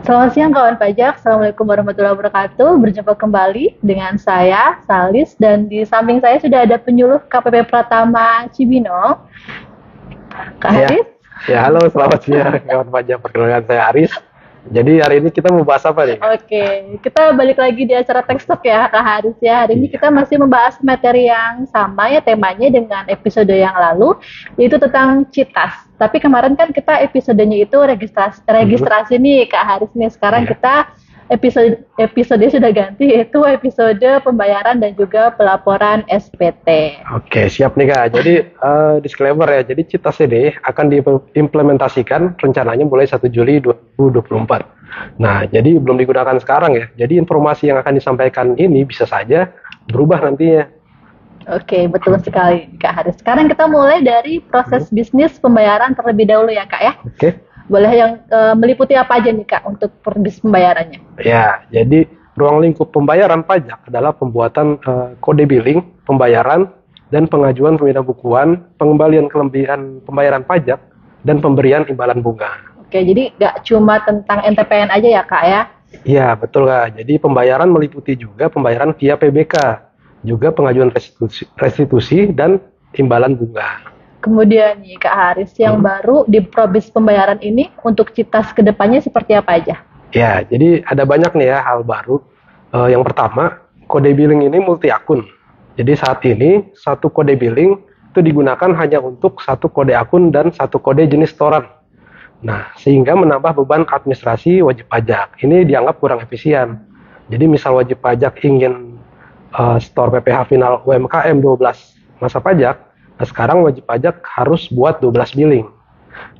Selamat siang kawan pajak, Assalamualaikum warahmatullahi wabarakatuh. Berjumpa kembali dengan saya, Salis, dan di samping saya sudah ada penyuluh KPP Pratama Cibinong, Kak Ya, Haris. ya halo selamat siang kawan pajak, perkenalkan saya Aris. Jadi hari ini kita mau bahas apa nih? Oke, kita balik lagi di acara Tech Talk ya Kak Haris ya. Hari ini kita masih membahas materi yang sama ya, temanya dengan episode yang lalu, yaitu tentang CITAS. Tapi kemarin kan kita episodenya itu registrasi nih Kak Haris nih. Sekarang Ya. kita episode sudah ganti, yaitu episode pembayaran dan juga pelaporan SPT. Oke, siap nih Kak. Jadi disclaimer ya, jadi CITAS ini akan diimplementasikan rencananya mulai 1 Juli 2024. Nah, jadi belum digunakan sekarang ya. Jadi informasi yang akan disampaikan ini bisa saja berubah nantinya. Oke, betul sekali Kak Haris. Sekarang kita mulai dari proses bisnis pembayaran terlebih dahulu ya Kak ya. Oke. Boleh yang meliputi apa aja nih Kak untuk bisnis pembayarannya? Ya, jadi ruang lingkup pembayaran pajak adalah pembuatan kode billing, pembayaran, dan pengajuan pemidanabukuan, pengembalian kelebihan pembayaran pajak, dan pemberian imbalan bunga. Oke, jadi nggak cuma tentang NTPN aja ya Kak ya? Iya, betul Kak. Jadi pembayaran meliputi juga pembayaran via PBK, juga pengajuan restitusi dan imbalan bunga. Kemudian nih Kak Haris, yang baru di probis pembayaran ini untuk CITAS kedepannya seperti apa aja? Ya, jadi ada banyak nih ya hal baru. Yang pertama, kode billing ini multi akun. Jadi saat ini satu kode billing itu digunakan hanya untuk satu kode akun dan satu kode jenis setoran. Nah, sehingga menambah beban administrasi wajib pajak. Ini dianggap kurang efisien. Jadi misal wajib pajak ingin store PPh final UMKM 12 masa pajak, nah sekarang wajib pajak harus buat 12 billing.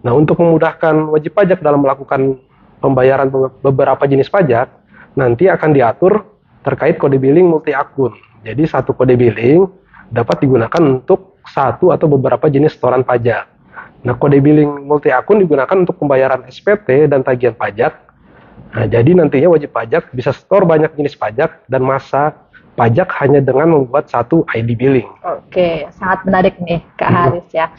Nah, untuk memudahkan wajib pajak dalam melakukan pembayaran beberapa jenis pajak, nanti akan diatur terkait kode billing multi akun. Jadi satu kode billing dapat digunakan untuk satu atau beberapa jenis setoran pajak. Nah, kode billing multi akun digunakan untuk pembayaran SPT dan tagihan pajak. Nah, jadi nantinya wajib pajak bisa store banyak jenis pajak dan masa pajak hanya dengan membuat satu ID billing. Oke, sangat menarik nih Kak Haris ya.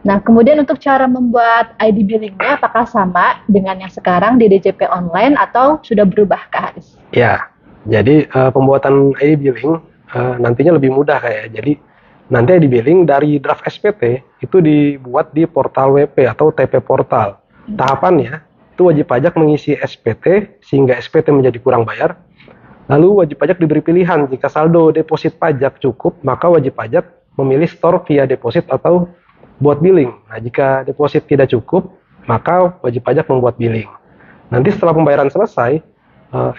Nah, kemudian untuk cara membuat ID billingnya apakah sama dengan yang sekarang di DJP online atau sudah berubah Kak Haris? Ya, jadi pembuatan ID billing nantinya lebih mudah kayak. Jadi nanti ID billing dari draft SPT itu dibuat di portal WP atau TP portal. Tahapannya itu wajib pajak mengisi SPT sehingga SPT menjadi kurang bayar. Lalu wajib pajak diberi pilihan, jika saldo deposit pajak cukup, maka wajib pajak memilih store via deposit atau buat billing. Nah, jika deposit tidak cukup, maka wajib pajak membuat billing. Nanti setelah pembayaran selesai,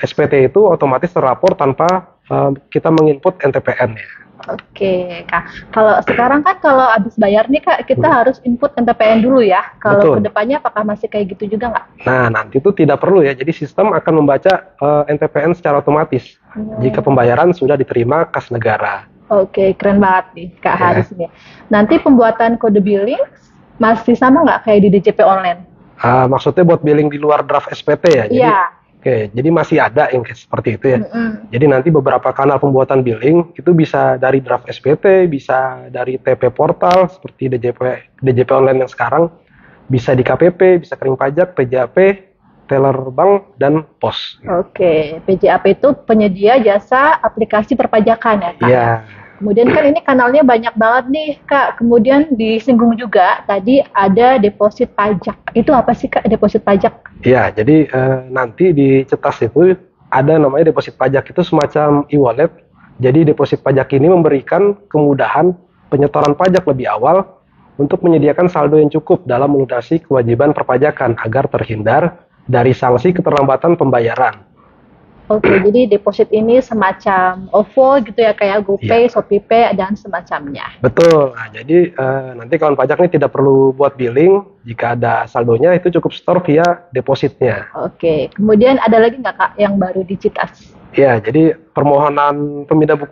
SPT itu otomatis terlapor tanpa kita menginput NTPN-nya. Oke, Kak. Kalau sekarang kan kalau habis bayar nih Kak, kita harus input NTPN dulu ya. Kalau Betul. kedepannya apakah masih kayak gitu juga nggak? Nah, nanti itu tidak perlu ya. Jadi sistem akan membaca NTPN secara otomatis jika pembayaran sudah diterima kas negara. Oke, keren banget nih Kak Ya. Haris nih. Nanti pembuatan kode billing masih sama nggak kayak di DJP online? Maksudnya buat billing di luar draft SPT ya? Jadi, Iya. Oke, jadi masih ada yang seperti itu ya. Mm-mm. Jadi nanti beberapa kanal pembuatan billing itu bisa dari draft SPT, bisa dari TP portal seperti DJP online yang sekarang, bisa di KPP, bisa kering pajak, PJAP, teller bank, dan pos. Oke, PJAP itu penyedia jasa aplikasi perpajakan ya Kak? Iya, Kemudian kan ini kanalnya banyak banget nih Kak. Kemudian disinggung juga tadi ada deposit pajak. Itu apa sih Kak deposit pajak? iya. Jadi nanti di CITAS itu ada namanya deposit pajak, itu semacam e-wallet. Jadi deposit pajak ini memberikan kemudahan penyetoran pajak lebih awal untuk menyediakan saldo yang cukup dalam melunasi kewajiban perpajakan agar terhindar dari sanksi keterlambatan pembayaran. Oke, jadi deposit ini semacam OVO gitu ya kayak GoPay, Iya. ShopeePay dan semacamnya. Betul. Nah, jadi nanti kawan pajak ini tidak perlu buat billing. Jika ada saldonya itu cukup store via depositnya. Oke, kemudian ada lagi nggak Kak yang baru di CITAS? Ya, jadi permohonan pemindahan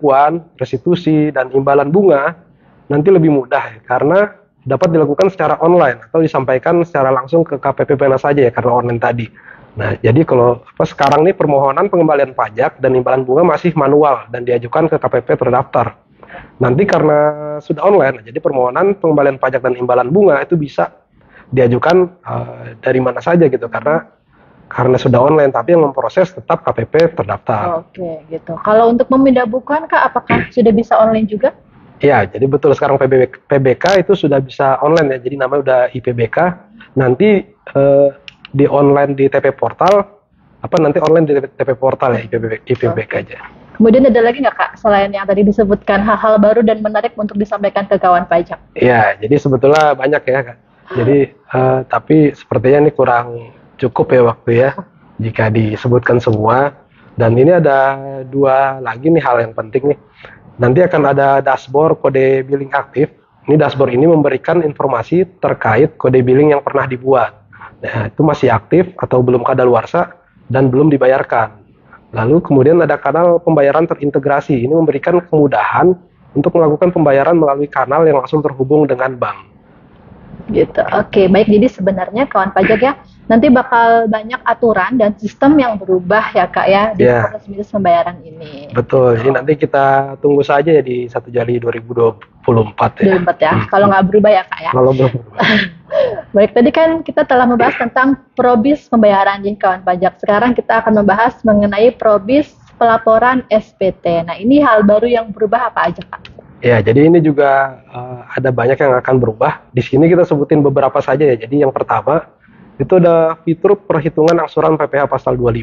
restitusi, dan imbalan bunga nanti lebih mudah ya, karena dapat dilakukan secara online atau disampaikan secara langsung ke KPP Pena saja ya, karena online tadi. Nah, jadi kalau sekarang nih permohonan pengembalian pajak dan imbalan bunga masih manual dan diajukan ke KPP terdaftar. Nanti karena sudah online, jadi permohonan pengembalian pajak dan imbalan bunga itu bisa diajukan dari mana saja gitu, karena sudah online, tapi yang memproses tetap KPP terdaftar. Oke, gitu. Kalau untuk memindah bukuan Kak, apakah sudah bisa online juga? Ya, jadi betul sekarang PBK itu sudah bisa online ya. Jadi namanya udah IPBK. Nanti di online di TP Portal, nanti online di TP Portal ya, IPBK aja. Kemudian ada lagi nggak Kak, selain yang tadi disebutkan hal-hal baru dan menarik untuk disampaikan ke kawan pajak? Ya, jadi sebetulnya banyak ya Kak. Jadi tapi sepertinya ini kurang cukup ya waktu ya jika disebutkan semua. Dan ini ada 2 lagi nih hal yang penting nih. Nanti akan ada dashboard kode billing aktif. Ini dashboard ini memberikan informasi terkait kode billing yang pernah dibuat. Nah, itu masih aktif atau belum kadaluarsa dan belum dibayarkan. Lalu kemudian ada kanal pembayaran terintegrasi. Ini memberikan kemudahan untuk melakukan pembayaran melalui kanal yang langsung terhubung dengan bank. Gitu. Oke, baik. Jadi sebenarnya kawan pajak ya, nanti bakal banyak aturan dan sistem yang berubah ya Kak ya di proses bisnis pembayaran ini. Betul. Jadi nanti kita tunggu saja ya di 1 Juli 2024 ya. 2024 ya. Kalau nggak berubah ya Kak ya. Kalau belum berubah. Baik, tadi kan kita telah membahas tentang probis pembayaran nih kawan pajak. Sekarang kita akan membahas mengenai probis pelaporan SPT. Nah, ini hal baru yang berubah apa aja Kak? Ya, jadi ini juga ada banyak yang akan berubah. Di sini kita sebutin beberapa saja ya. Jadi yang pertama, itu ada fitur perhitungan angsuran PPh pasal 25.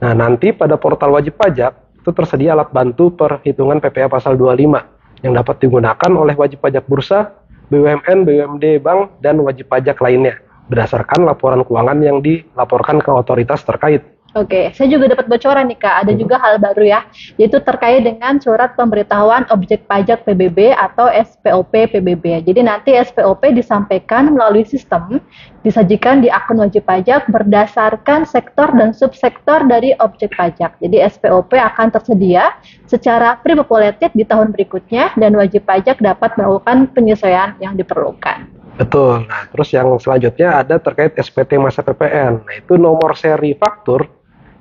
Nah, nanti pada portal wajib pajak, itu tersedia alat bantu perhitungan PPh pasal 25 yang dapat digunakan oleh wajib pajak bursa, BUMN, BUMD, bank, dan wajib pajak lainnya, berdasarkan laporan keuangan yang dilaporkan ke otoritas terkait. Oke, saya juga dapat bocoran nih Kak, ada juga hal baru ya, yaitu terkait dengan surat pemberitahuan objek pajak PBB atau SPOP PBB. Jadi nanti SPOP disampaikan melalui sistem, disajikan di akun wajib pajak berdasarkan sektor dan subsektor dari objek pajak. Jadi SPOP akan tersedia secara pre-populated di tahun berikutnya dan wajib pajak dapat melakukan penyesuaian yang diperlukan. Betul. Nah, terus yang selanjutnya ada terkait SPT masa PPN. Nah, itu nomor seri faktur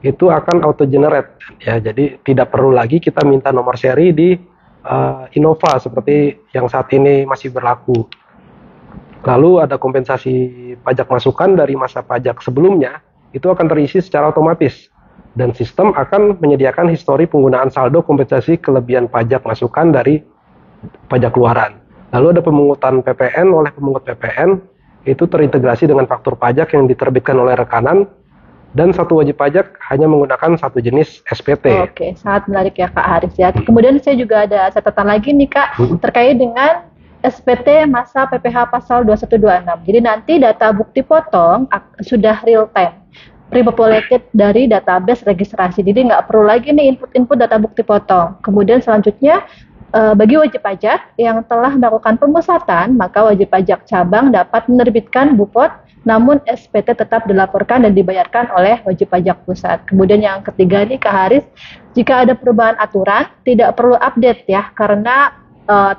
itu akan auto generate ya, jadi tidak perlu lagi kita minta nomor seri di Innova seperti yang saat ini masih berlaku. Lalu ada kompensasi pajak masukan dari masa pajak sebelumnya, itu akan terisi secara otomatis dan sistem akan menyediakan histori penggunaan saldo kompensasi kelebihan pajak masukan dari pajak keluaran. Lalu ada pemungutan PPN oleh pemungut PPN, itu terintegrasi dengan faktur pajak yang diterbitkan oleh rekanan, dan satu wajib pajak hanya menggunakan satu jenis SPT. Oke, sangat menarik ya Kak Haris ya. Kemudian saya juga ada catatan lagi nih Kak, terkait dengan SPT masa PPh pasal 2126. Jadi nanti data bukti potong sudah real time, pre-populated dari database registrasi. Jadi nggak perlu lagi nih input data bukti potong. Kemudian selanjutnya, bagi wajib pajak yang telah melakukan pemusatan, maka wajib pajak cabang dapat menerbitkan BUPOT, namun SPT tetap dilaporkan dan dibayarkan oleh wajib pajak pusat. Kemudian yang ketiga nih Kak Haris, jika ada perubahan aturan, tidak perlu update ya, karena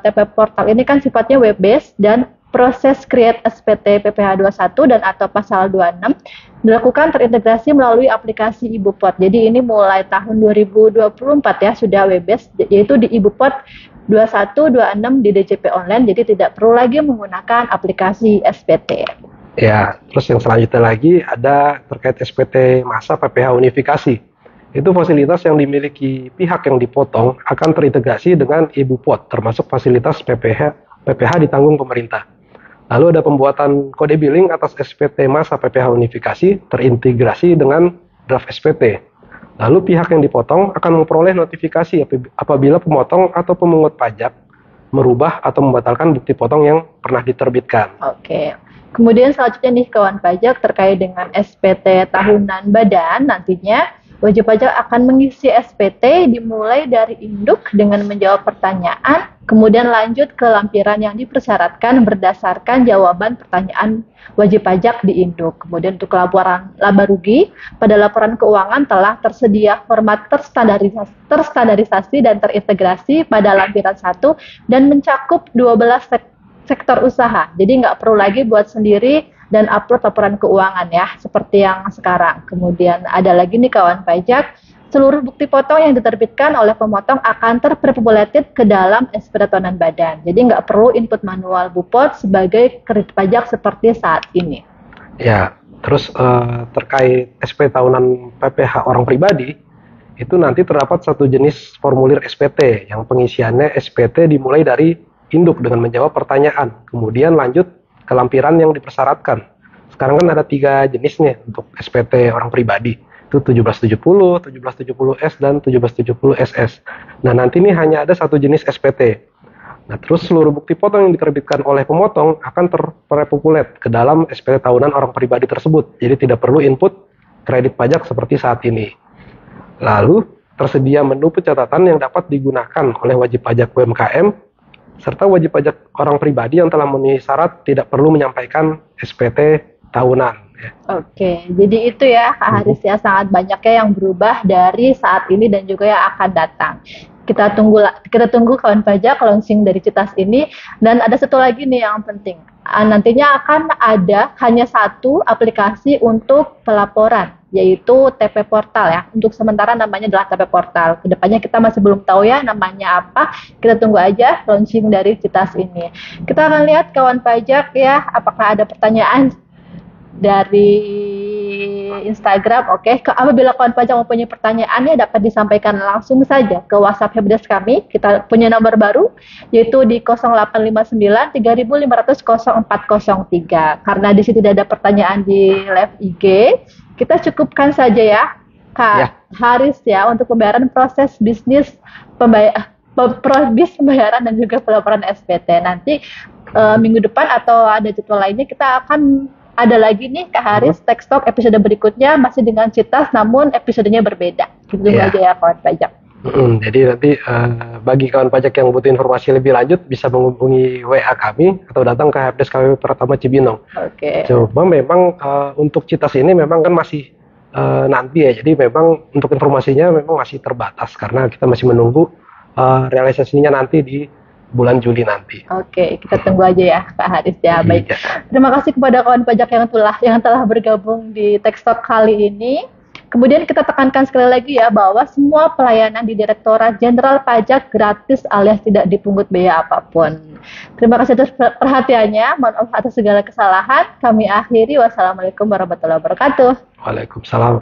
TP Portal ini kan sifatnya web based dan proses create SPT PPh 21 dan atau pasal 26 dilakukan terintegrasi melalui aplikasi IBUPOT. Jadi ini mulai tahun 2024 ya sudah web based, yaitu di IBUPOT 2126 di DJP online, jadi tidak perlu lagi menggunakan aplikasi SPT. Ya, terus yang selanjutnya lagi ada terkait SPT masa PPh unifikasi. Itu fasilitas yang dimiliki pihak yang dipotong akan terintegrasi dengan IBUPOT, termasuk fasilitas PPh ditanggung pemerintah. Lalu ada pembuatan kode billing atas SPT masa PPh unifikasi terintegrasi dengan draft SPT. Lalu pihak yang dipotong akan memperoleh notifikasi apabila pemotong atau pemungut pajak merubah atau membatalkan bukti potong yang pernah diterbitkan. Oke. Kemudian selanjutnya nih kawan pajak terkait dengan SPT tahunan badan, nantinya wajib pajak akan mengisi SPT dimulai dari induk dengan menjawab pertanyaan, kemudian lanjut ke lampiran yang dipersyaratkan berdasarkan jawaban pertanyaan wajib pajak di induk. Kemudian untuk laporan laba rugi, pada laporan keuangan telah tersedia format terstandarisasi dan terintegrasi pada lampiran 1 dan mencakup 12 sektor usaha. Jadi nggak perlu lagi buat sendiri dan upload laporan keuangan ya, seperti yang sekarang. Kemudian ada lagi nih kawan pajak, seluruh bukti potong yang diterbitkan oleh pemotong akan terpopulated ke dalam SPT tahunan badan. Jadi nggak perlu input manual Bupot sebagai kredit pajak seperti saat ini. Ya, terus terkait SPT tahunan PPh orang pribadi, itu nanti terdapat satu jenis formulir SPT yang pengisiannya SPT dimulai dari induk dengan menjawab pertanyaan, kemudian lanjut ke lampiran yang dipersyaratkan. Sekarang kan ada 3 jenisnya untuk SPT orang pribadi, itu 1770, 1770S, dan 1770SS. Nah, nanti ini hanya ada satu jenis SPT. Nah, terus seluruh bukti potong yang diterbitkan oleh pemotong akan terrepopulet ke dalam SPT tahunan orang pribadi tersebut. Jadi tidak perlu input kredit pajak seperti saat ini. Lalu, tersedia menu pencatatan yang dapat digunakan oleh wajib pajak UMKM, serta wajib pajak orang pribadi yang telah memenuhi syarat tidak perlu menyampaikan SPT tahunan. Ya. Oke, jadi itu ya Kak Haris ya, sangat banyaknya yang berubah dari saat ini dan juga yang akan datang. Kita tunggu kawan pajak launching dari Citas ini, dan ada satu lagi nih yang penting. Nantinya akan ada hanya satu aplikasi untuk pelaporan, yaitu TP Portal ya. Untuk sementara namanya adalah TP Portal. Kedepannya kita masih belum tahu ya namanya apa. Kita tunggu aja launching dari Citas ini. Kita akan lihat kawan pajak ya, apakah ada pertanyaan dari Instagram. Oke. Apabila kawan pajak mempunyai pertanyaannya dapat disampaikan langsung saja ke WhatsApp Helpdesk kami. Kita punya nomor baru yaitu di 0859 3500 0403. Karena di sini tidak ada pertanyaan di live IG, kita cukupkan saja ya Kak Haris ya untuk pembayaran proses bisnis pembayaran dan juga pelaporan SPT. Nanti minggu depan atau ada jadwal lainnya kita akan ada lagi nih Kak Haris Tech Talk episode berikutnya masih dengan Citas namun episodenya berbeda. Gitu aja ya kawan pajak. Jadi nanti bagi kawan pajak yang butuh informasi lebih lanjut bisa menghubungi WA kami atau datang ke Helpdesk kami Pratama Cibinong. Oke. Cuma memang untuk Citas ini memang kan masih nanti ya. Jadi memang untuk informasinya memang masih terbatas karena kita masih menunggu realisasinya nanti di bulan Juli nanti. Oke, kita tunggu aja ya Kak Haris ya. Baik. Terima kasih kepada kawan pajak yang telah bergabung di Tech Talk kali ini. Kemudian kita tekankan sekali lagi ya bahwa semua pelayanan di Direktorat Jenderal Pajak gratis alias tidak dipungut biaya apapun. Terima kasih atas perhatiannya. Mohon maaf atas segala kesalahan. Kami akhiri. Wassalamualaikum warahmatullahi wabarakatuh. Waalaikumsalam.